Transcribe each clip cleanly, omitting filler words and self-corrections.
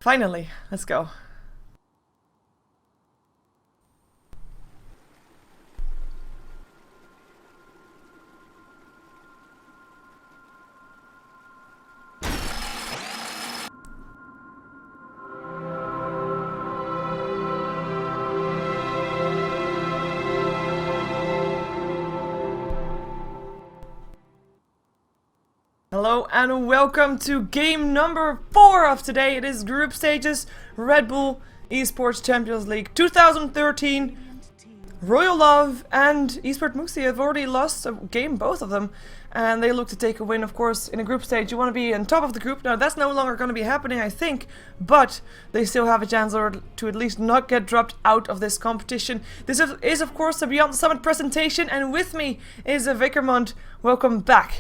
Finally, let's go. Hello and welcome to game number 4 of today. It is group stages, Red Bull Esports Champions League 2013. Royal Love and Esport Muxi have already lost a game, both of them, and they look to take a win. Of course, in a group stage you want to be on top of the group. Now that's no longer going to be happening, I think, but they still have a chance to at least not get dropped out of this competition. This is of course a Beyond the Summit presentation, and with me is Vikermond. Welcome back.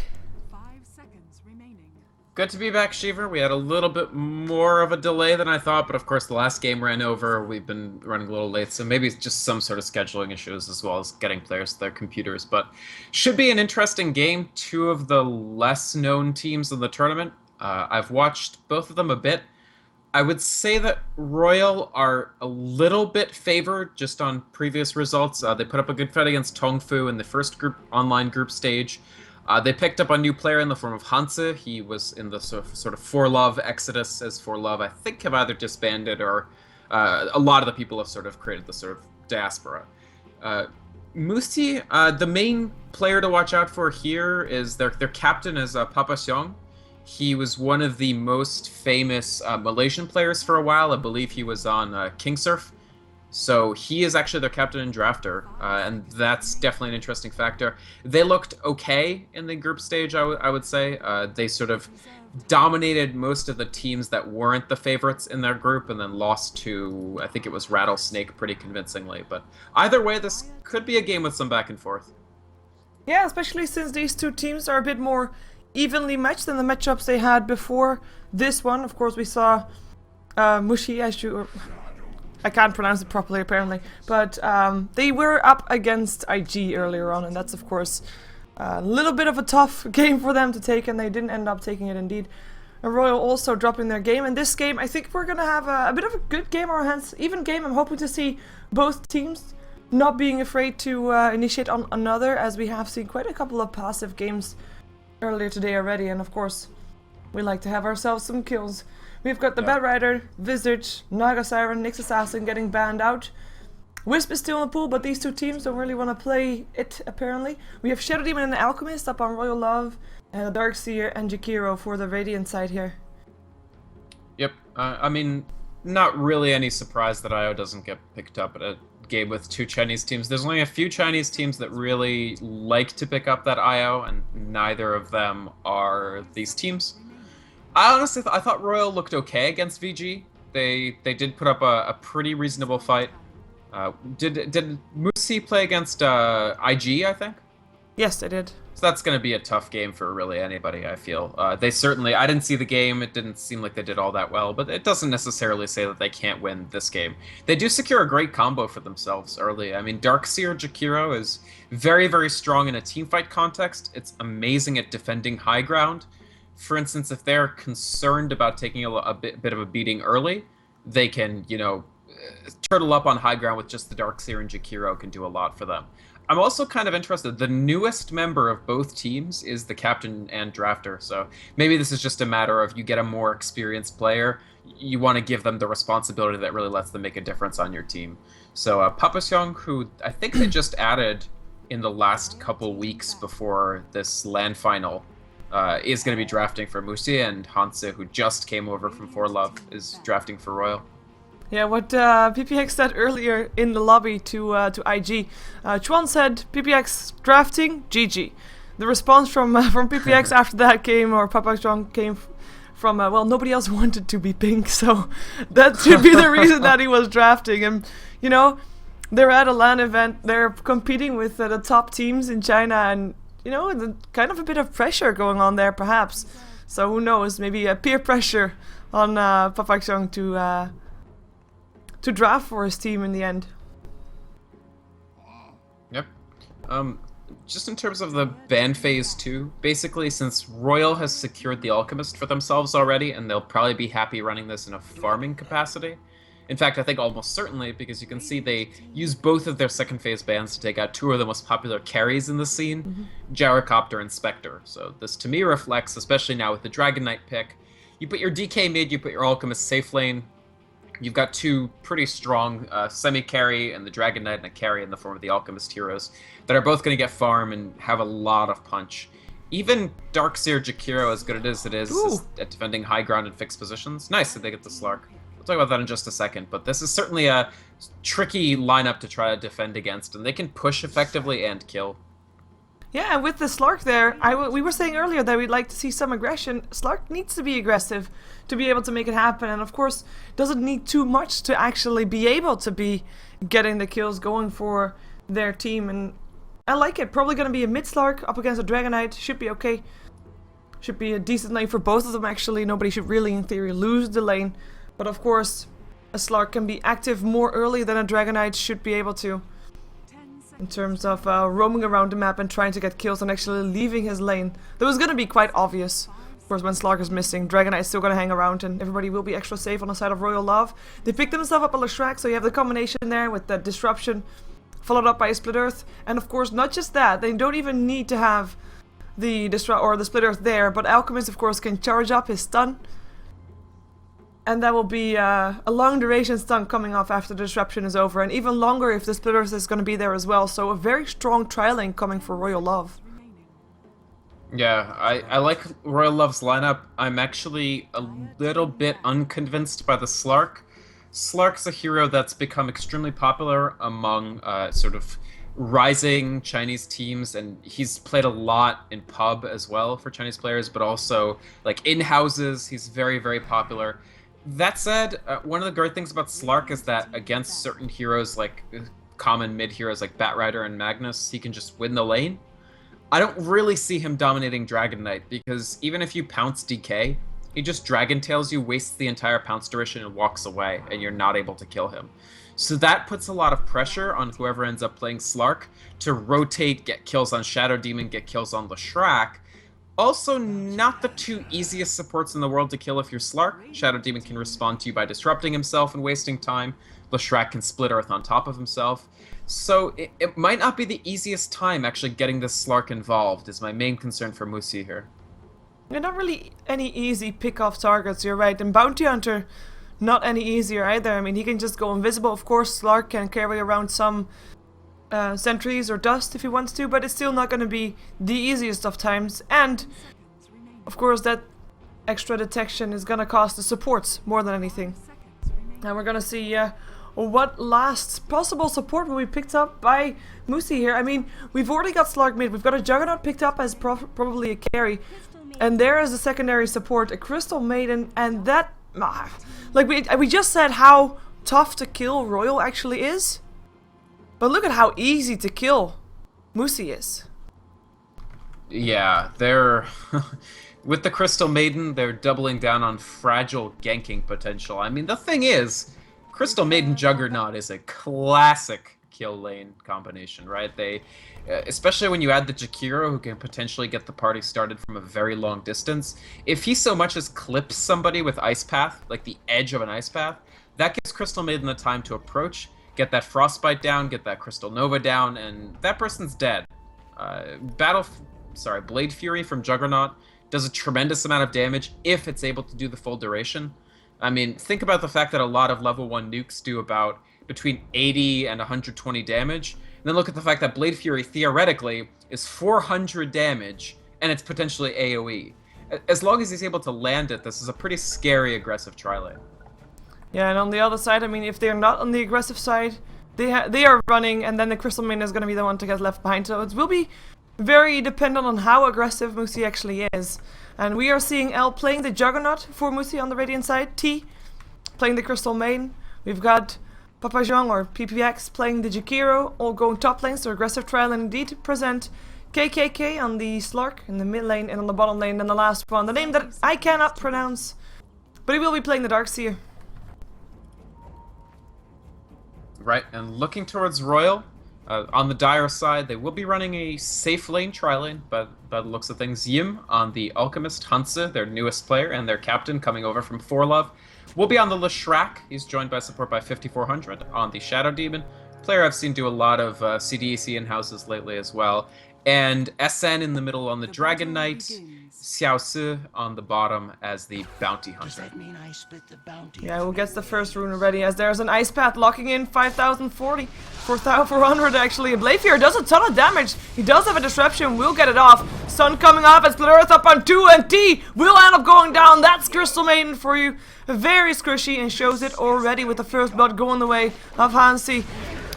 Good to be back, Shiver. We had a little bit more of a delay than I thought, but of course the last game ran over. We've been running a little late, so maybe it's just some sort of scheduling issues as well as getting players to their computers. But should be an interesting game. Two of the less known teams in the tournament. I've watched both of them a bit. I would say that Royal are a little bit favored just on previous results. They put up a good fight against Tongfu in the first online group stage. They picked up a new player in the form of Hanse. He was in the sort of For Love exodus, as For Love I think have either disbanded or a lot of the people have sort of created the sort of diaspora. Musti, the main player to watch out for here is their captain is Papa Xiong. He was one of the most famous Malaysian players for a while. I believe he was on King Surf. So he is actually their captain and drafter, and that's definitely an interesting factor. They looked okay in the group stage, I would say. They sort of dominated most of the teams that weren't the favorites in their group, and then lost to, I think it was Rattlesnake pretty convincingly. But either way, this could be a game with some back and forth. Yeah, especially since these two teams are a bit more evenly matched than the matchups they had before this one. Of course, we saw Mushi, as you... I can't pronounce it properly apparently, but they were up against IG earlier on, and that's of course a little bit of a tough game for them to take, and they didn't end up taking it indeed. And Royal also dropping their game, and this game I think we're gonna have a bit of a good game on our hands, even game. I'm hoping to see both teams not being afraid to initiate on another, as we have seen quite a couple of passive games earlier today already, and of course we like to have ourselves some kills. We've got the Bad Rider, Visage, Naga Siren, Nyx Assassin getting banned out. Wisp is still in the pool, but these two teams don't really want to play it, apparently. We have Shadow Demon and the Alchemist up on Royal Love, and the Darkseer and Jakiro for the Radiant side here. Yep, I mean, not really any surprise that IO doesn't get picked up at a game with two Chinese teams. There's only a few Chinese teams that really like to pick up that IO, and neither of them are these teams. I honestly I thought Royal looked okay against VG. They did put up a pretty reasonable fight. Did Musi play against IG, I think? Yes, they did. So that's going to be a tough game for really anybody, I feel. They certainly... I didn't see the game. It didn't seem like they did all that well, but it doesn't necessarily say that they can't win this game. They do secure a great combo for themselves early. I mean, Darkseer Jakiro is very, very strong in a teamfight context. It's amazing at defending high ground. For instance, if they're concerned about taking a bit of a beating early, they can, you know, turtle up on high ground with just the Darkseer, and Jakiro can do a lot for them. I'm also kind of interested. The newest member of both teams is the captain and drafter, so maybe this is just a matter of you get a more experienced player, you want to give them the responsibility that really lets them make a difference on your team. So Papa Xiong, who I think they just added in the last couple weeks before this LAN final, is going to be drafting for Musi, and Hanse, who just came over from For Love, is drafting for Royal. Yeah, what PPX said earlier in the lobby to IG, Chuan said, PPX drafting, GG. The response from PPX after that came, or Papa Xiong, came from, well, nobody else wanted to be pink, so that should be the reason that he was drafting. And, you know, they're at a LAN event, they're competing with the top teams in China, and you know, kind of a bit of pressure going on there, perhaps. So who knows? Maybe a peer pressure on Papa Xiong to draft for his team in the end. Yep. just in terms of the ban phase 2, basically, since Royal has secured the Alchemist for themselves already, and they'll probably be happy running this in a farming capacity. In fact, I think almost certainly, because you can see they use both of their second phase bans to take out two of the most popular carries in the scene, Gyrocopter and Spectre. So this to me reflects, especially now with the Dragon Knight pick, you put your DK mid, you put your Alchemist safe lane, you've got two pretty strong semi-carry and the Dragon Knight and a carry in the form of the Alchemist heroes that are both going to get farm and have a lot of punch. Even Darkseer Jakiro, as good as it is at defending high ground and fixed positions. Nice that they get the Slark. We'll talk about that in just a second, but this is certainly a tricky lineup to try to defend against, and they can push effectively and kill. Yeah, and with the Slark there, we were saying earlier that we'd like to see some aggression. Slark needs to be aggressive to be able to make it happen, and of course doesn't need too much to actually be able to be getting the kills going for their team, and I like it. Probably going to be a mid Slark up against a Dragon Knight. Should be okay. Should be a decent lane for both of them actually. Nobody should really in theory lose the lane, but of course a Slark can be active more early than a Dragon Knight should be able to. In terms of roaming around the map and trying to get kills and actually leaving his lane. That was going to be quite obvious. Of course, when Slark is missing, Dragon Knight is still going to hang around and everybody will be extra safe on the side of Royal Love. They picked themselves up a Leshrac, so you have the combination there with the Disruption, followed up by a Split Earth. And of course, not just that, they don't even need to have the Split Earth there, but Alchemist, of course, can charge up his stun. And that will be a long duration stun coming off after the disruption is over, and even longer if the Split Earth is going to be there as well. So a very strong trialing coming for Royal Love. Yeah, I like Royal Love's lineup. I'm actually a little bit unconvinced by the Slark. Slark's a hero that's become extremely popular among sort of rising Chinese teams, and he's played a lot in pub as well for Chinese players, but also like in houses, he's very, very popular. That said, one of the great things about Slark is that against certain heroes, like common mid heroes like Batrider and Magnus, he can just win the lane. I don't really see him dominating Dragon Knight, because even if you pounce DK, he just Dragon Tails you, wastes the entire pounce duration and walks away, and you're not able to kill him. So that puts a lot of pressure on whoever ends up playing Slark to rotate, get kills on Shadow Demon, get kills on Leshrac. Also, not the two easiest supports in the world to kill if you're Slark. Shadow Demon can respond to you by disrupting himself and wasting time. Leshrac can split Earth on top of himself. So it might not be the easiest time actually getting this Slark involved, is my main concern for Musi here. They're not really any easy pick-off targets, you're right. And Bounty Hunter, not any easier either. I mean, he can just go invisible. Of course, Slark can carry around some sentries or dust if he wants to, but it's still not going to be the easiest of times. And of course that extra detection is going to cost the supports more than anything. And we're going to see what last possible support will be picked up by Musi here. I mean, we've already got Slark mid, we've got a Juggernaut picked up as probably a carry, and there is a secondary support, a Crystal Maiden, and that like we just said how tough to kill Royal actually is. But look at how easy to kill Musi is. Yeah, they're... with the Crystal Maiden, they're doubling down on fragile ganking potential. I mean, the thing is, Crystal Maiden Juggernaut is a classic kill lane combination, right? They, especially when you add the Jakiro, who can potentially get the party started from a very long distance. If he so much as clips somebody with Ice Path, like the edge of an Ice Path, that gives Crystal Maiden the time to approach, get that Frostbite down, get that Crystal Nova down, and that person's dead. Blade Fury from Juggernaut does a tremendous amount of damage if it's able to do the full duration. I mean, think about the fact that a lot of level 1 nukes do about between 80 and 120 damage, and then look at the fact that Blade Fury theoretically is 400 damage, and it's potentially AoE. As long as he's able to land it, this is a pretty scary aggressive tri-lane. Yeah, and on the other side, I mean, if they're not on the aggressive side, they are running, and then the Crystal Maiden is going to be the one to get left behind. So it will be very dependent on how aggressive Musi actually is. And we are seeing L playing the Juggernaut for Musi on the Radiant side, T playing the Crystal Maiden. We've got Papajong or PPX playing the Jakiro, all going top lane, so aggressive trial and indeed present KKK on the Slark in the mid lane, and on the bottom lane, and the last one, the name that I cannot pronounce, but he will be playing the Darkseer. Right, and looking towards Royal, On the Dire side, they will be running a safe lane tri-lane, but by the looks of things, Yim on the Alchemist, Hanse, their newest player, and their captain coming over from Forlove, will be on the Leshrac. He's joined by support by 5400 on the Shadow Demon, player I've seen do a lot of CDEC in-houses lately as well. And SN in the middle on the Dragon Knight, Xiao Si on the bottom as the Bounty Hunter. Does that mean I split the bounty? Yeah, who gets the first rune already, as there's an Ice Path locking in 5,040. 4,400 actually. Blayfear does a ton of damage. He does have a disruption, will get it off. Sun coming off as Split Earth up on 2, and T will end up going down. That's Crystal Maiden for you. Very squishy, and shows it already with the first blood going the way of Hansi.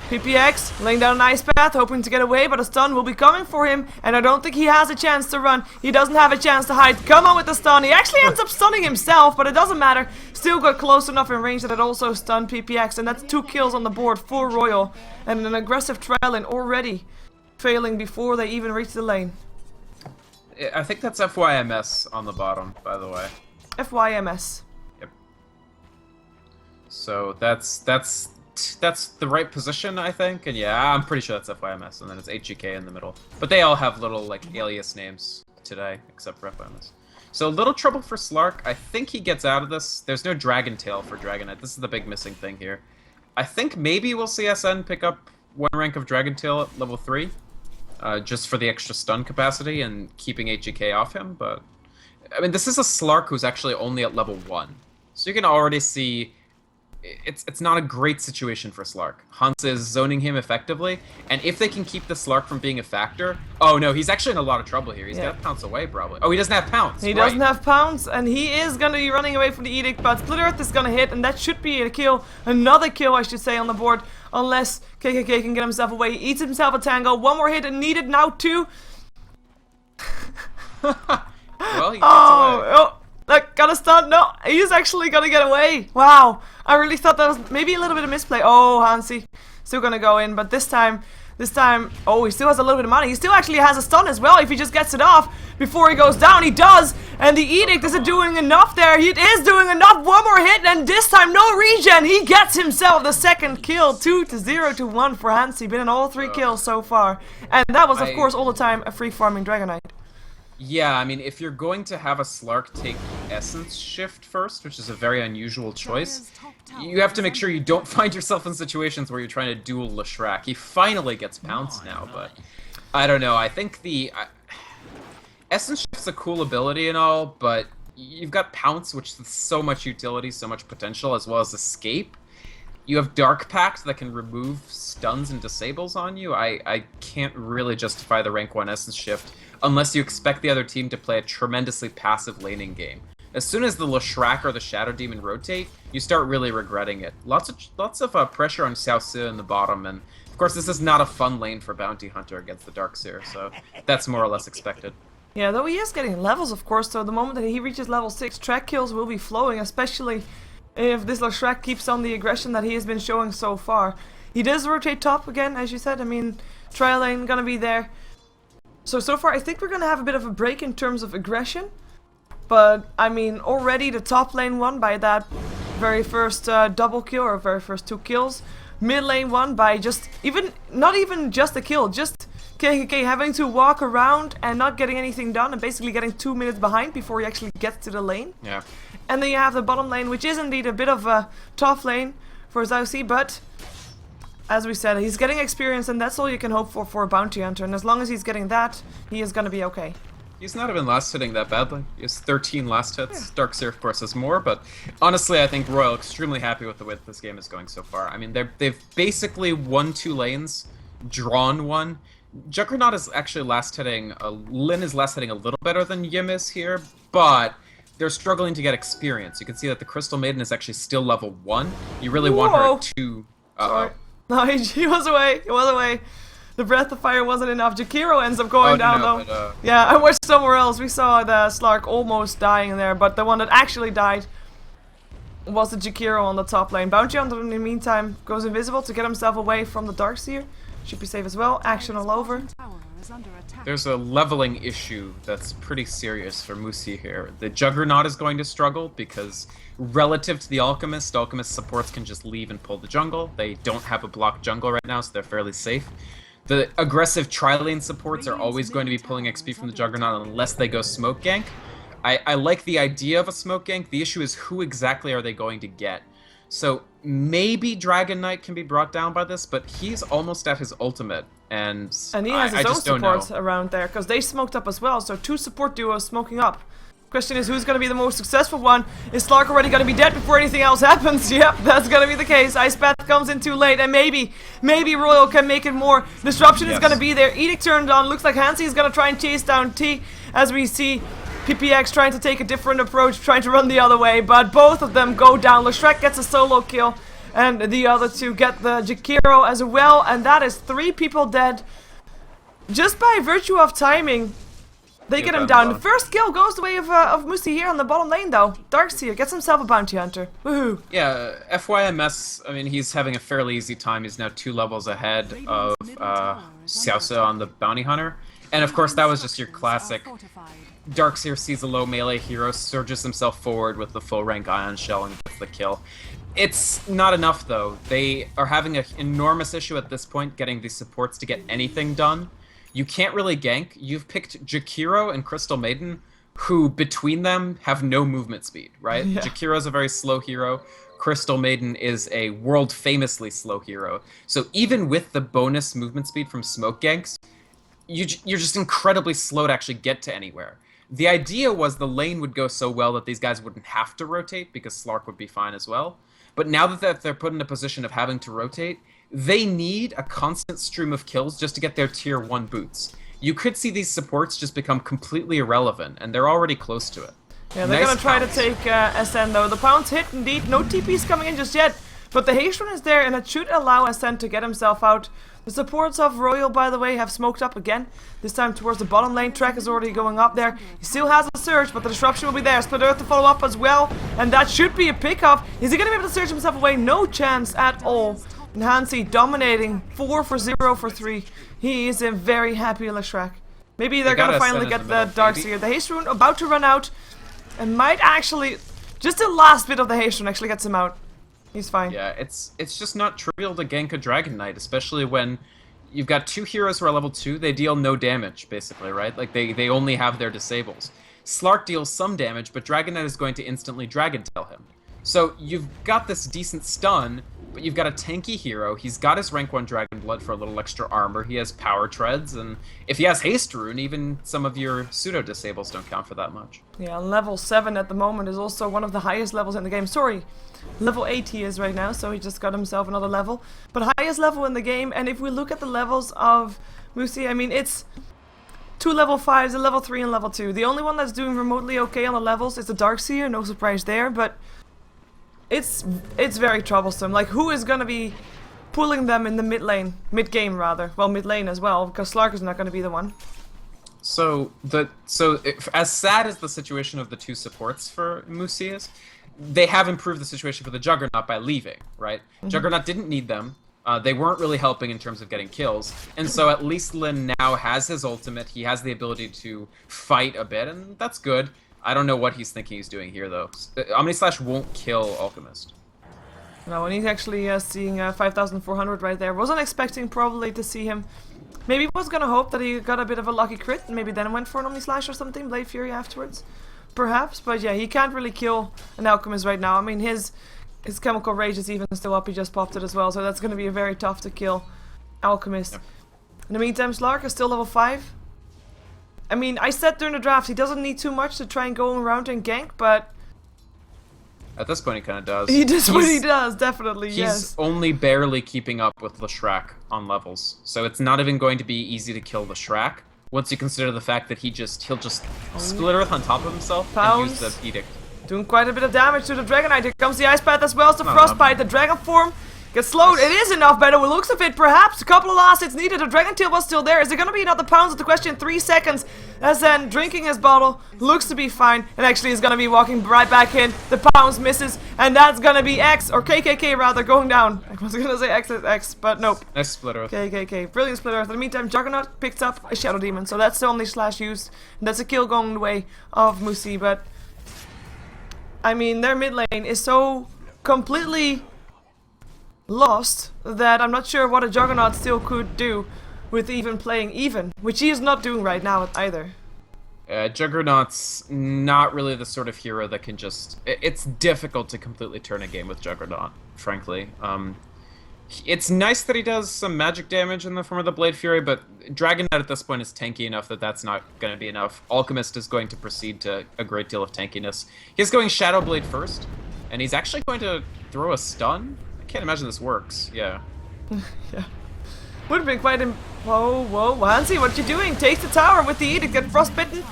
PPX laying down an Ice Path, hoping to get away, but a stun will be coming for him, and I don't think he has a chance to run. He doesn't have a chance to hide. Come on with the stun. He actually ends up stunning himself, but it doesn't matter. Still got close enough in range that it also stunned PPX, and that's 2 kills on the board for Royal, and an aggressive trial in already failing before they even reach the lane. I think that's FYMS on the bottom, by the way. FYMS. Yep. So that's the right position, I think, and yeah, I'm pretty sure that's FYMS, and then it's HGK in the middle. But they all have little, like, alias names today, except for FYMS. So a little trouble for Slark. I think he gets out of this. There's no Dragon Tail for Dragon Knight. This is the big missing thing here. I think maybe we'll see SN pick up 1 rank of Dragon Tail at level 3, just for the extra stun capacity and keeping HGK off him, but... I mean, this is a Slark who's actually only at level 1. So you can already see... It's not a great situation for Slark. Hans is zoning him effectively, and if they can keep the Slark from being a factor... Oh no, he's actually in a lot of trouble here. He's got Pounce away, probably. Oh, he doesn't have Pounce. He doesn't have Pounce, and he is going to be running away from the Edict, but Split Earth is going to hit, and that should be a kill. Another kill, I should say, on the board, unless KKK can get himself away. He eats himself a tango. 1 more hit and needed, now 2. Well, he gets away. Oh, that got a stun. No, he's actually gonna get away. Wow, I really thought that was maybe a little bit of misplay. Oh, Hansi still gonna go in, but this time, oh, he still has a little bit of money. He still actually has a stun as well if he just gets it off before he goes down. He does, and the Edict isn't doing enough there. He is doing enough. 1 more hit, and this time no regen. He gets himself the second kill. 2-0 to 1 for Hansi. Been in all 3 kills so far, and that was of course all the time a free farming Dragon Knight. Yeah, I mean, if you're going to have a Slark take Essence Shift first, which is a very unusual choice, you have to make sure you don't find yourself in situations where you're trying to duel Leshrac. He finally gets pounced now, but I don't know. I think the Essence Shift's a cool ability and all, but you've got Pounce, which has so much utility, so much potential, as well as Escape. You have Dark Pact that can remove stuns and disables on you. I can't really justify the rank 1 Essence Shift unless you expect the other team to play a tremendously passive laning game. As soon as the Leshrac or the Shadow Demon rotate, you start really regretting it. Lots of pressure on Xiao Si in the bottom, and of course this is not a fun lane for Bounty Hunter against the Darkseer, so that's more or less expected. Yeah, though he is getting levels, of course, so the moment that he reaches level 6, track kills will be flowing, especially if this Leshrac keeps on the aggression that he has been showing so far. He does rotate top again, as you said. I mean, trial lane gonna be there. So far I think we're gonna have a bit of a break in terms of aggression. But, I mean, already the top lane won by that very first double kill, or very first 2 kills. Mid lane won by not even just a kill, just KKK having to walk around and not getting anything done, and basically getting 2 minutes behind before he actually gets to the lane. Yeah. And then you have the bottom lane, which is indeed a bit of a tough lane for Xiao Si, but as we said, he's getting experience, and that's all you can hope for a Bounty Hunter, and as long as he's getting that, he is gonna be okay. He's not even last hitting that badly. He has 13 last hits. Yeah. Darkseer, of course, has more, but honestly, I think Royal extremely happy with the way that this game is going so far. I mean, they've basically won 2 lanes, drawn 1. Juggernaut is actually last hitting, Lin is last hitting a little better than Yim is here, but they're struggling to get experience. You can see that the Crystal Maiden is actually still level 1. You really want her to... Sorry. No, he was away. He was away. The Breath of Fire wasn't enough. Jakiro ends up going down, though. But, yeah, I watched somewhere else. We saw the Slark almost dying there, but the one that actually died was the Jakiro on the top lane. Bounty Hunter, in the meantime, goes invisible to get himself away from the Darkseer. Should be safe as well. Action all over. there's a leveling issue that's pretty serious for Musi here. The Juggernaut is going to struggle because relative to the Alchemist, Alchemist supports can just leave and pull the jungle. They don't have a blocked jungle right now, so they're fairly safe. The aggressive tri-lane supports are always going to be pulling XP from the Juggernaut unless they go smoke gank. I like the idea of a smoke gank. The issue is who exactly are they going to get? So maybe Dragon Knight can be brought down by this, but he's almost at his ultimate, and he has his I own just don't support know. around there, because they smoked up as well, so 2 support duos smoking up. Question is, who's going to be the most successful one? Is Slark already going to be dead before anything else happens? Yep, that's going to be the case. Ice Path comes in too late, and maybe Royal can make it more. Disruption is going to be there. Edict turned on. Looks like Hansi is going to try and chase down T, as we see PPX trying to take a different approach, trying to run the other way, but both of them go down. Leshrek gets a solo kill, and the other 2 get the Jakiro as well, and that is 3 people dead. Just by virtue of timing, they get him down. The first kill goes the way of Musi here on the bottom lane, though. Darkseer gets himself a bounty hunter. Woohoo! Yeah, FYMS, I mean, he's having a fairly easy time. He's now 2 levels ahead of Xiaosa on the bounty hunter. And of course, that was just your classic Darkseer sees a low melee hero, surges himself forward with the full rank Ion Shell and gets the kill. It's not enough, though. They are having an enormous issue at this point getting these supports to get anything done. You can't really gank. You've picked Jakiro and Crystal Maiden, who between them have no movement speed, right? Yeah. Jakiro's a very slow hero. Crystal Maiden is a world famously slow hero. So even with the bonus movement speed from smoke ganks, you're just incredibly slow to actually get to anywhere. The idea was the lane would go so well that these guys wouldn't have to rotate because Slark would be fine as well. But now that they're put in a position of having to rotate, they need a constant stream of kills just to get their tier 1 boots. You could see these supports just become completely irrelevant, and they're already close to it. Yeah, they're gonna try to take SN though. The pounce hit indeed, no TP's coming in just yet, but the haste run is there and it should allow SN to get himself out. The supports of Royal, by the way, have smoked up again. This time towards the bottom lane. Trek is already going up there. He still has a surge, but the disruption will be there. Split Earth to follow up as well, and that should be a pickup. Is he going to be able to surge himself away? No chance at all. And Hansi dominating 4 for 0 for 3. He is a very happy Leshrek. Maybe they're going to finally get the Darkseer. The haste rune about to run out, and might actually, just the last bit of the haste rune actually gets him out. He's fine. Yeah, it's just not trivial to gank a Dragon Knight, especially when you've got 2 heroes who are level 2. They deal no damage, basically, right? Like, they only have their disables. Slark deals some damage, but Dragon Knight is going to instantly Dragon Tail him. So you've got this decent stun, but you've got a tanky hero. He's got his rank 1 Dragon Blood for a little extra armor. He has power treads, and if he has haste rune, even some of your pseudo disables don't count for that much. Yeah, level 7 at the moment is also one of the highest levels in the game. Sorry, level 8 he is right now, so he just got himself another level. But highest level in the game, and if we look at the levels of Musi, I mean, it's 2 level 5s, a level 3 and level 2. The only one that's doing remotely okay on the levels is the Darkseer, no surprise there, but it's very troublesome. Like, who is going to be pulling them in the mid-game rather? Well, mid-lane as well, because Slark is not going to be the one. So as sad as the situation of the 2 supports for Musi is, they have improved the situation for the Juggernaut by leaving, right? Juggernaut didn't need them. They weren't really helping in terms of getting kills, and so at least Lin now has his ultimate. He has the ability to fight a bit, and that's good. I don't know what he's thinking he's doing here, though. Omnislash won't kill Alchemist. No, and he's actually seeing 5,400 right there. Wasn't expecting probably to see him. Maybe was gonna hope that he got a bit of a lucky crit, and maybe then went for an Omnislash or something, Blade Fury afterwards. Perhaps, but yeah, he can't really kill an Alchemist right now. I mean, his Chemical Rage is even still up, he just popped it as well, so that's gonna be very tough to kill Alchemist. Yep. In the meantime, Slark is still level 5. I mean, I said during the draft, he doesn't need too much to try and go around and gank, but at this point he kind of does. He does what he does, definitely, yes. He's only barely keeping up with Leshrek on levels, so it's not even going to be easy to kill Leshrek once you consider the fact that he'll just split Earth on top of himself and use the Edict. Doing quite a bit of damage to the Dragon Knight. Here comes the Ice Path as well as the Frostbite. The Dragon form Gets slowed. It is enough, by the looks of it. Perhaps a couple of last hits needed. The Dragon Tail was still there. Is it going to be another pounds? The question. 3 seconds. As then drinking his bottle. Looks to be fine. And actually is going to be walking right back in. The pounds misses. And that's going to be X. Or KKK rather. Going down. I was going to say X is X. But nope. Nice split earth. KKK. Brilliant split earth. In the meantime, Juggernaut picked up a Shadow Demon. So that's the only slash used. And that's a kill going the way of Musi. But I mean, their mid lane is so completely lost that I'm not sure what a Juggernaut still could do with even playing even, which he is not doing right now either. Juggernaut's not really the sort of hero that can just... It's difficult to completely turn a game with Juggernaut, frankly. It's nice that he does some magic damage in the form of the Blade Fury, but Dragon Knight at this point is tanky enough that that's not going to be enough. Alchemist is going to proceed to a great deal of tankiness. He's going Shadow Blade first, and he's actually going to throw a stun? I can't imagine this works. Yeah. Yeah. Would have been quite whoa, Hansi, what you doing? Takes the tower with the edict, get frostbitten.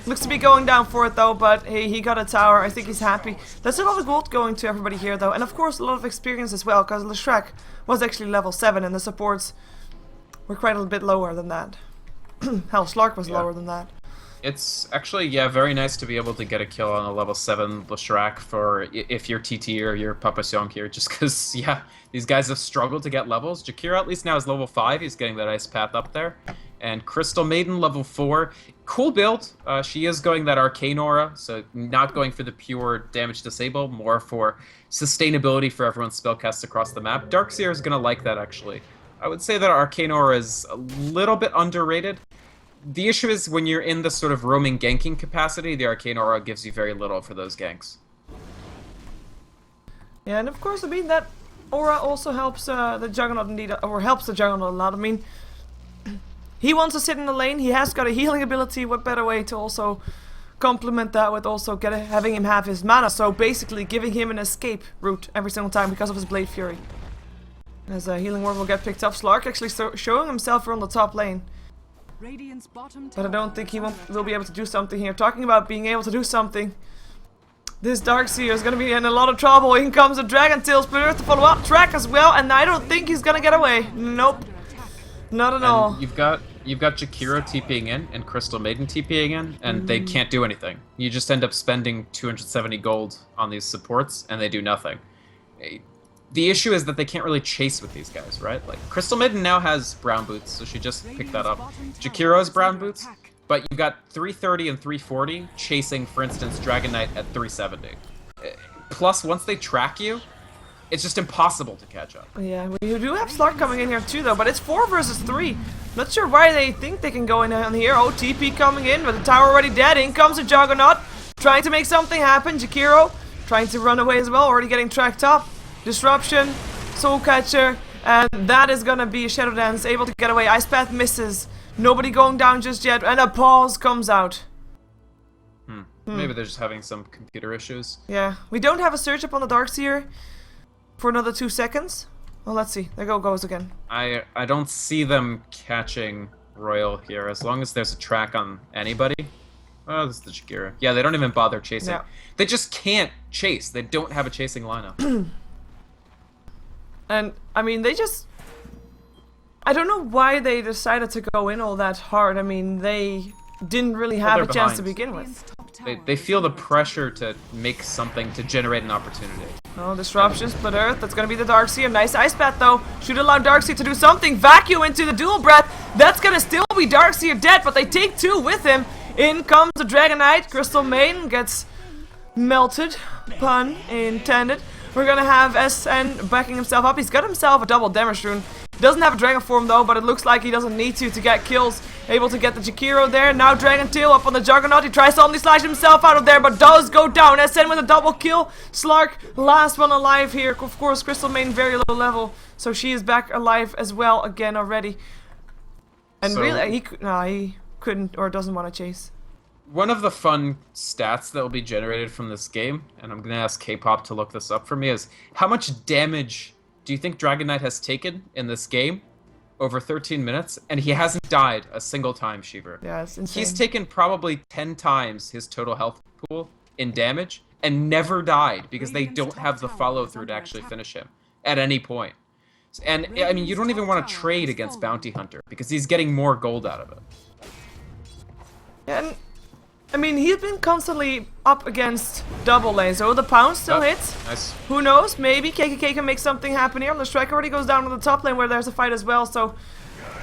Looks to be going down for it though, but hey, he got a tower. I think he's happy. That's a lot of gold going to everybody here though, and of course a lot of experience as well, because Leshrac was actually level 7 and the supports were quite a bit lower than that. Hell, Slark was lower than that. It's actually, yeah, very nice to be able to get a kill on a level 7 Leshrac for if you're TT or you're Papa Sionk here, just because, yeah, these guys have struggled to get levels. Jakiro at least now is level 5, he's getting that ice path up there. And Crystal Maiden, level 4. Cool build. She is going that Arcane Aura, so not going for the pure damage disable, more for sustainability for everyone's spellcasts across the map. Darkseer is going to like that, actually. I would say that Arcane Aura is a little bit underrated. The issue is when you're in the sort of roaming ganking capacity, the Arcane Aura gives you very little for those ganks. Yeah, and of course, I mean, that Aura also helps the Juggernaut indeed, or helps the Juggernaut a lot. I mean, he wants to sit in the lane, he has got a healing ability, what better way to also complement that with also having him have his mana, so basically giving him an escape route every single time because of his Blade Fury. As a Healing Word will get picked up, Slark actually showing himself on the top lane. But I don't think he will be able to do something here. Talking about being able to do something, this Darkseer is going to be in a lot of trouble. In comes a Dragon Tail Split Earth to follow up track as well, and I don't think he's going to get away. Nope. Not at all. You've got Jakiro TPing in and Crystal Maiden TPing in, and they can't do anything. You just end up spending 270 gold on these supports, and they do nothing. The issue is that they can't really chase with these guys, right? Like, Crystal Maiden now has brown boots, so she just picked that up. Jakiro has brown boots, but you've got 330 and 340 chasing, for instance, Dragon Knight at 370. Plus, once they track you, it's just impossible to catch up. Yeah, we do have Slark coming in here too, though, but it's 4 versus 3. Not sure why they think they can go in here. Oh, TP coming in, but the tower already dead. In comes a Juggernaut, trying to make something happen. Jakiro trying to run away as well, already getting tracked up. Disruption, Soul Catcher, and that is gonna be a Shadow Dance, able to get away. Ice Path misses. Nobody going down just yet, and a pause comes out. Maybe they're just having some computer issues. Yeah, we don't have a search up on the Darkseer for another 2 seconds. Well, let's see. There goes again. I don't see them catching Royal here, as long as there's a track on anybody. Oh, this is the Jakiro. Yeah, they don't even bother chasing. Yeah. They just can't chase. They don't have a chasing lineup. And, I mean, they just... I don't know why they decided to go in all that hard. I mean, they didn't really have a chance to begin with. They feel the pressure to make something to generate an opportunity. Oh, Disruption, Split Earth, that's gonna be the Darkseer. Nice Ice Path though. Should allow Darkseer to do something. Vacuum into the Dual Breath. That's gonna still be Darkseer dead, but they take 2 with him. In comes the Dragon Knight. Crystal Maiden gets melted. Pun intended. We're gonna have SN backing himself up. He's got himself a double damage rune. Doesn't have a Dragon form though, but it looks like he doesn't need to get kills. Able to get the Jakiro there. Now Dragon Tail up on the Juggernaut. He tries to only slash himself out of there, but does go down. SN with a double kill. Slark, last one alive here. Of course, Crystal Maiden very low level, so she is back alive as well again already. And so, really, he couldn't or doesn't want to chase. One of the fun stats that will be generated from this game, and I'm going to ask K-Pop to look this up for me, is how much damage do you think Dragon Knight has taken in this game over 13 minutes? And he hasn't died a single time, Shiver. Yeah, it's insane. He's taken probably 10 times his total health pool in damage and never died because they don't have the follow-through to actually finish him at any point. And I mean, you don't even want to trade against Bounty Hunter because he's getting more gold out of it. Yeah, and I mean, he's been constantly up against double lanes, so the pound still hits. Nice. Who knows? Maybe KKK can make something happen here. Leshrac already goes down to the top lane where there's a fight as well, so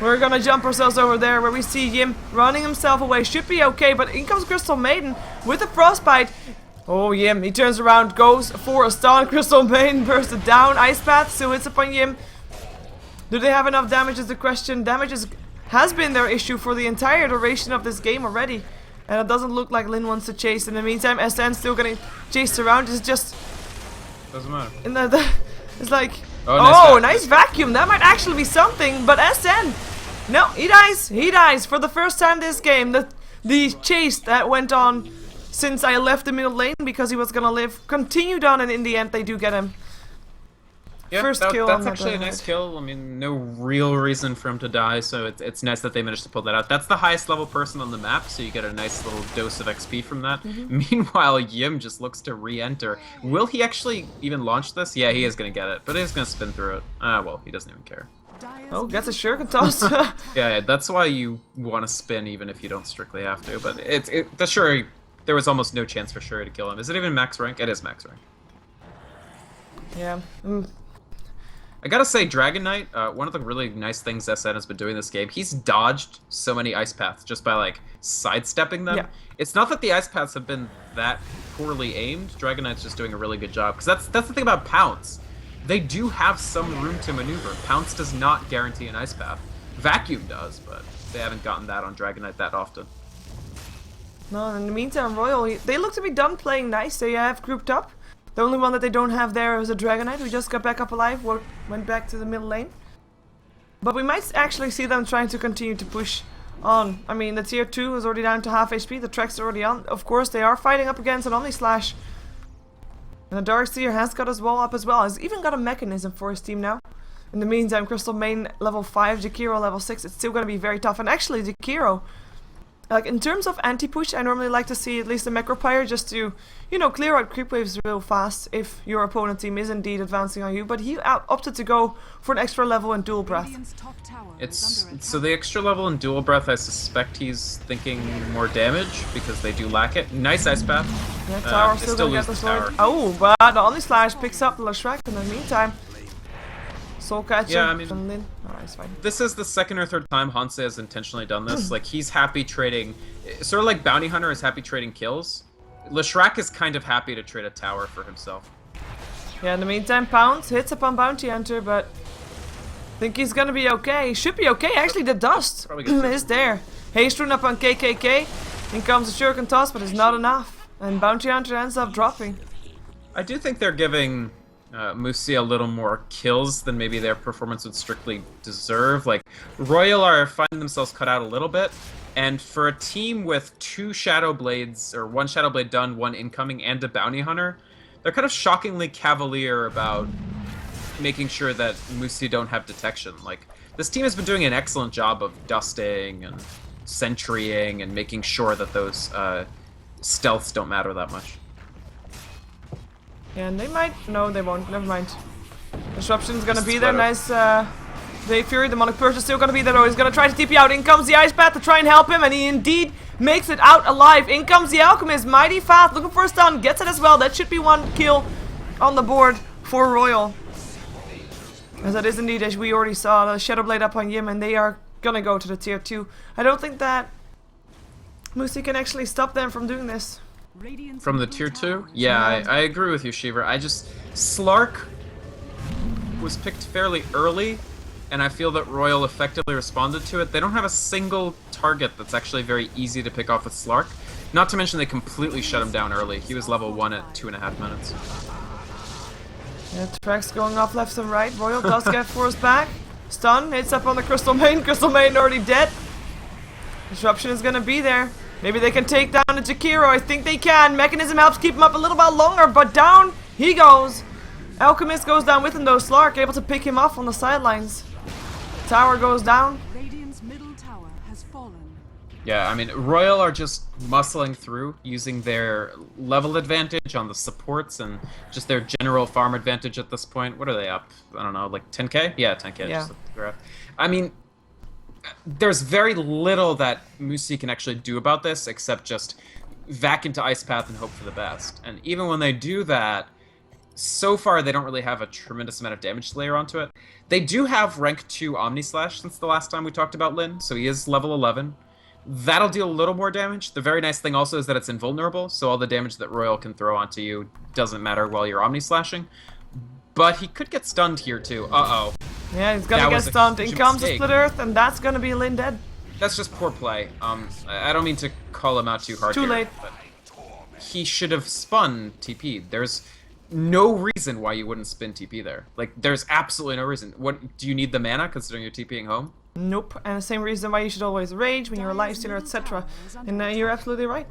we're gonna jump ourselves over there where we see Yim running himself away. Should be okay, but in comes Crystal Maiden with a frostbite. Oh, Yim, he turns around, goes for a stun. Crystal Maiden bursted down. Ice Path still hits upon Yim. Do they have enough damage is the question. Damage has been their issue for the entire duration of this game already. And it doesn't look like Lin wants to chase. In the meantime, SN still getting chased around. It's just... Doesn't matter. It's like... Oh, nice vacuum. That might actually be something. But SN... No, he dies. He dies for the first time this game. The chase that went on since I left the middle lane because he was gonna live continued on, and in the end they do get him. Yeah, First kill. That's actually a nice kill. I mean, no real reason for him to die, so it's nice that they managed to pull that out. That's the highest level person on the map, so you get a nice little dose of XP from that. Meanwhile, Yim just looks to re-enter. Will he actually even launch this? Yeah, he is going to get it, but he's going to spin through it. Well, he doesn't even care. Oh, gets a shuriken toss. Yeah, that's why you want to spin even if you don't strictly have to, but the Shuri, there was almost no chance for Shuri to kill him. Is it even max rank? It is max rank. Yeah. I gotta say, Dragon Knight, one of the really nice things SN has been doing this game, he's dodged so many ice paths just by, like, sidestepping them. Yeah. It's not that the ice paths have been that poorly aimed. Dragon Knight's just doing a really good job. Because that's the thing about Pounce. They do have some room to maneuver. Pounce does not guarantee an ice path. Vacuum does, but they haven't gotten that on Dragon Knight that often. No, in the meantime, Royal, they look to be done playing nice. They have grouped up. The only one that they don't have there is a Dragon Knight who just got back up alive, went back to the middle lane. But we might actually see them trying to continue to push on. I mean, the tier 2 is already down to half HP, the Trek's already on. Of course, they are fighting up against an Omni Slash. And the Darkseer has got his wall up as well. He's even got a mechanism for his team now. In the meantime, Crystal Main level 5, Jakiro level 6, it's still going to be very tough. And actually, Jakiro, like in terms of anti-push, I normally like to see at least a Macropyre just to, you know, clear out creep waves real fast if your opponent team is indeed advancing on you. But he opted to go for an extra level in Dual Breath. So the extra level in Dual Breath, I suspect he's thinking more damage because they do lack it. Nice Ice Path. Yeah, tower still gonna get the sword. Oh, but the Omni Slash picks up the Leshrac in the meantime. Soul Catcher. Yeah, I mean, it's fine. This is the second or third time Hanse has intentionally done this. Like, he's happy trading, sort of like Bounty Hunter is happy trading kills. Leshrac is kind of happy to trade a tower for himself. Yeah, in the meantime, Pounce hits upon Bounty Hunter, but I think he's gonna be okay. He should be okay. Actually, the dust is there. Haste rune up on KKK. In comes the Shuriken Toss, but it's not enough. And Bounty Hunter ends up dropping. I do think they're giving Musi a little more kills than maybe their performance would strictly deserve. Like, Royal are finding themselves cut out a little bit, and for a team with 2 Shadow Blades, or 1 Shadow Blade done, 1 incoming, and a Bounty Hunter, they're kind of shockingly cavalier about making sure that Musi don't have detection. Like, this team has been doing an excellent job of dusting and sentrying and making sure that those stealths don't matter that much. Yeah, and they might... No, they won't. Never mind. Disruption's gonna be there. Up. Nice, Day Fury. Demonic Purge is still gonna be there, though. He's gonna try to TP out. In comes the Ice Path to try and help him, and he indeed makes it out alive. In comes the Alchemist. Mighty fast. Looking for a stun. Gets it as well. That should be 1 kill on the board for Royal. As that is indeed, as we already saw, the Shadow Blade up on Yim, and they are gonna go to the tier 2. I don't think that Musi can actually stop them from doing this. From the tier 2? Yeah, I agree with you, Shiver. Slark was picked fairly early, and I feel that Royal effectively responded to it. They don't have a single target that's actually very easy to pick off with Slark. Not to mention they completely shut him down early. He was level 1 at 2.5 minutes. Yeah, tracks going off left and right. Royal does get forced back. Stun, hits up on the Crystal Maiden. Crystal Maiden already dead. Disruption is gonna be there. Maybe they can take down the Jakiro. I think they can. Mechanism helps keep him up a little bit longer, but down he goes. Alchemist goes down with him though. Slark able to pick him off on the sidelines. Tower goes down. Radiant's middle tower has fallen. Yeah, I mean, Royal are just muscling through, using their level advantage on the supports and just their general farm advantage at this point. What are they up? I don't know, like 10k? Yeah, 10k. Yeah. Just looked at the graph. I mean, there's very little that Musi can actually do about this except just vac into Ice Path and hope for the best. And even when they do that, so far they don't really have a tremendous amount of damage to layer onto it. They do have rank 2 Omni Slash since the last time we talked about Lin, so he is level 11. That'll deal a little more damage. The very nice thing also is that it's invulnerable, so all the damage that Royal can throw onto you doesn't matter while you're Omni Slashing. But he could get stunned here too. Uh-oh. Yeah, he's gonna get stunned. In comes the Split Earth, and that's gonna be Lin dead. That's just poor play. I don't mean to call him out too hard. Too here, late. But he should have spun TP. There's no reason why you wouldn't spin TP there. Like, there's absolutely no reason. What do you need the mana considering you're TPing home? Nope, and the same reason why you should always rage when you're a lifestealer, etc. And you're absolutely right.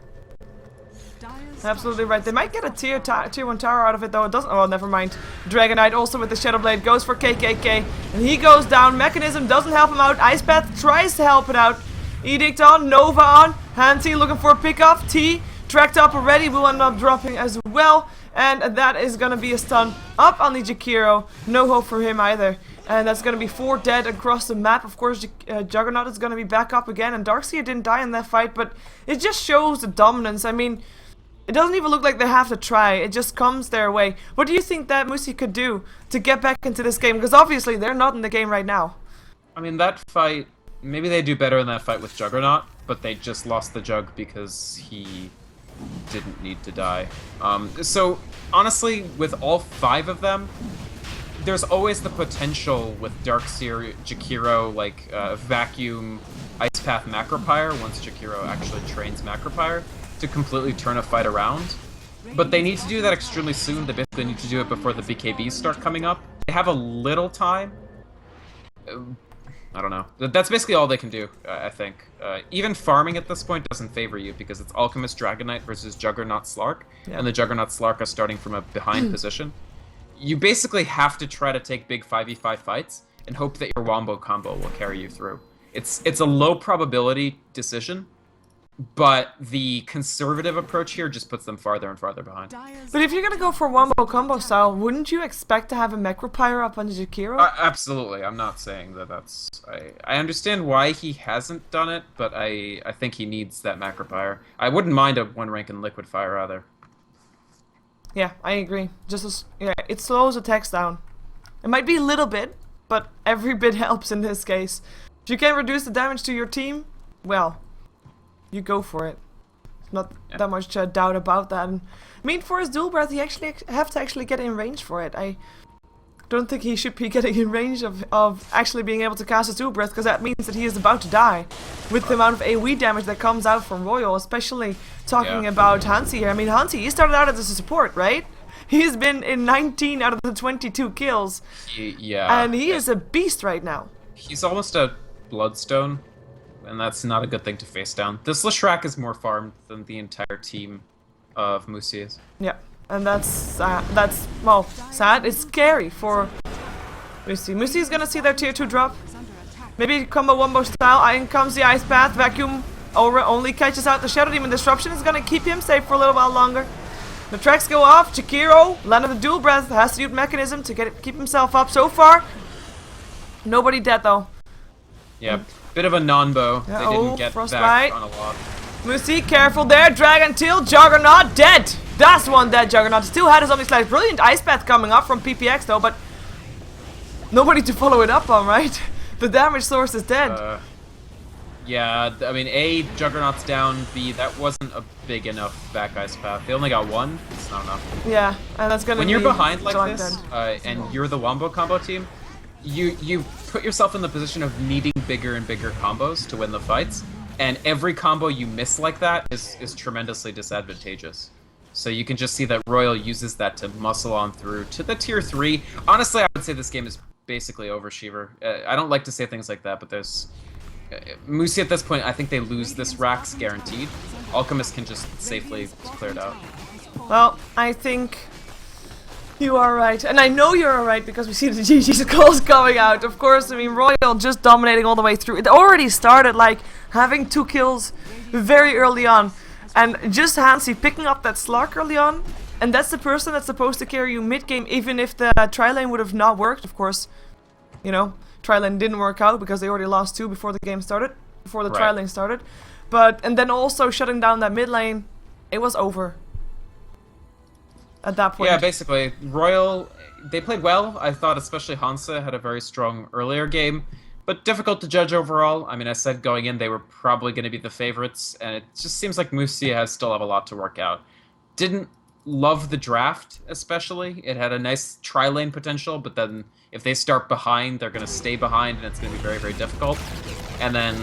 Absolutely right. They might get a tier 1 tower out of it though. It doesn't. Oh, never mind. Dragon Knight also with the Shadow Blade goes for KKK, and he goes down. Mechanism doesn't help him out. Ice Path tries to help it out. Edict on, Nova on. Hanty looking for a pickoff. T tracked up already. Will end up dropping as well, and that is gonna be a stun up on the Jakiro. No hope for him either. And that's going to be 4 dead across the map. Of course, Juggernaut is going to be back up again. And Darkseer didn't die in that fight, but it just shows the dominance. I mean, it doesn't even look like they have to try. It just comes their way. What do you think that Musi could do to get back into this game? Because obviously, they're not in the game right now. I mean, that fight, maybe they do better in that fight with Juggernaut, but they just lost the Jug because he didn't need to die. So, honestly, with all 5 of them, there's always the potential with Darkseer, Jakiro, like Vacuum, Ice Path, Macropyre, once Jakiro actually trains Macropyre, to completely turn a fight around. But they need to do that extremely soon. They basically need to do it before the BKBs start coming up. They have a little time. I don't know. That's basically all they can do, I think. Even farming at this point doesn't favor you because it's Alchemist Dragon Knight versus Juggernaut Slark, and the Juggernaut Slark are starting from a behind position. You basically have to try to take big 5v5 fights and hope that your wombo combo will carry you through. It's a low probability decision, but the conservative approach here just puts them farther and farther behind. But if you're gonna go for wombo combo style, wouldn't you expect to have a Macropyre up on Jakiro? Absolutely. I'm not saying that that's... I understand why he hasn't done it, but I think he needs that Macropyre. I wouldn't mind a 1 rank in Liquid Fire either. Yeah, I agree. Yeah, it slows attacks down. It might be a little bit, but every bit helps in this case. If you can reduce the damage to your team, well, you go for it. Not that much doubt about that. And, I mean, for his dual breath, he actually have to actually get in range for it. I don't think he should be getting in range of actually being able to cast his dual breath, because that means that he is about to die with the amount of AoE damage that comes out from Royal, especially talking about Hansi here. I mean, Hansi, he started out as a support, right? He's been in 19 out of the 22 kills. Yeah. And he is a beast right now. He's almost a Bloodstone, and that's not a good thing to face down. This Leshrac is more farmed than the entire team of Musi is. Yeah. And that's well, sad. It's scary for Musi. Musi is gonna see their tier 2 drop. Maybe combo wombo style. In comes the Ice Path. Vacuum only catches out the Shadow Demon Disruption. Is gonna keep him safe for a little while longer. The tracks go off. Jakiro, landed the dual breath, has to use Mechanism to keep himself up. So far, nobody dead though. Yeah, bit of a non-bow. Yeah, they didn't get Frostbite. back on a lot. Musi, careful there. Dragon Tail, Juggernaut dead. That's one dead Juggernaut. Still had his Omni Slash. Brilliant Ice Path coming up from PPX though, but nobody to follow it up on, right? The damage source is dead. Yeah, I mean, Juggernaut's down. B, that wasn't a big enough back Ice Path. They only got 1. It's not enough. Yeah, and that's gonna when be you're behind like John this, dead. and you're the wombo combo team, you put yourself in the position of needing bigger and bigger combos to win the fights, and every combo you miss like that is tremendously disadvantageous. So you can just see that Royal uses that to muscle on through to the tier 3. Honestly, I would say this game is basically over, Shiver. I don't like to say things like that, but there's... Musi at this point, I think they lose this Rax guaranteed. Alchemist can just safely clear it out. Well, I think you are right. And I know you're right because we see the GG's calls coming out. Of course, I mean, Royal just dominating all the way through. It already started like having 2 kills very early on. And just Hansi picking up that Slark early on. And that's the person that's supposed to carry you mid-game, even if the tri-lane would have not worked. Of course, you know, tri-lane didn't work out because they already lost 2 before the game started. Before the tri-lane started. And then also shutting down that mid lane, it was over. At that point. Yeah, basically, Royal, they played well. I thought especially Hansa had a very strong earlier game, but difficult to judge overall. I mean, I said going in they were probably going to be the favorites, and it just seems like Musia still have a lot to work out. Didn't love the draft, especially. It had a nice tri-lane potential, but then if they start behind, they're going to stay behind, and it's going to be very, very difficult. And then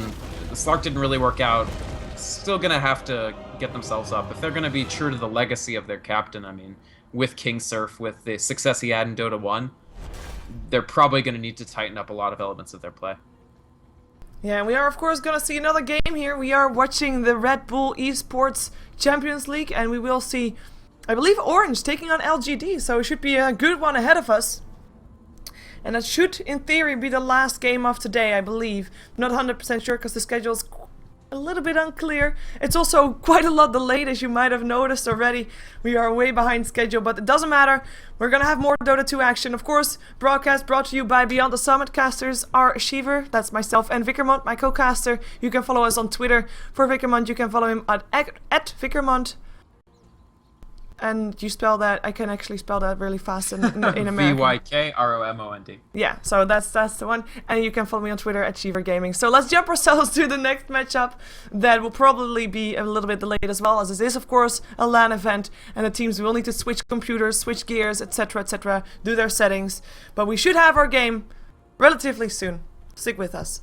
the Slark didn't really work out. Still going to have to get themselves up. If they're going to be true to the legacy of their captain, I mean, with King Surf, with the success he had in Dota 1, they're probably going to need to tighten up a lot of elements of their play. Yeah, and we are of course going to see another game here. We are watching the RedBull Esports Champions League, and we will see, I believe, Orange taking on LGD, so it should be a good one ahead of us. And that should, in theory, be the last game of today, I believe. Not 100% sure because the schedule's a little bit unclear. It's also quite a lot delayed, as you might have noticed already. We are way behind schedule, but it doesn't matter. We're gonna have more Dota 2 action. Of course, broadcast brought to you by Beyond the Summit. Casters are Shiver, that's myself, and Vickermont, my co-caster. You can follow us on Twitter. For Vickermont, you can follow him at Vickermont. And you spell that, I can actually spell that really fast in American. VYKROMOND. Yeah, so that's the one. And you can follow me on Twitter at Shiver Gaming. So let's jump ourselves to the next matchup that will probably be a little bit delayed as well, as this is of course a LAN event and the teams will need to switch computers, switch gears, etc, do their settings. But we should have our game relatively soon. Stick with us.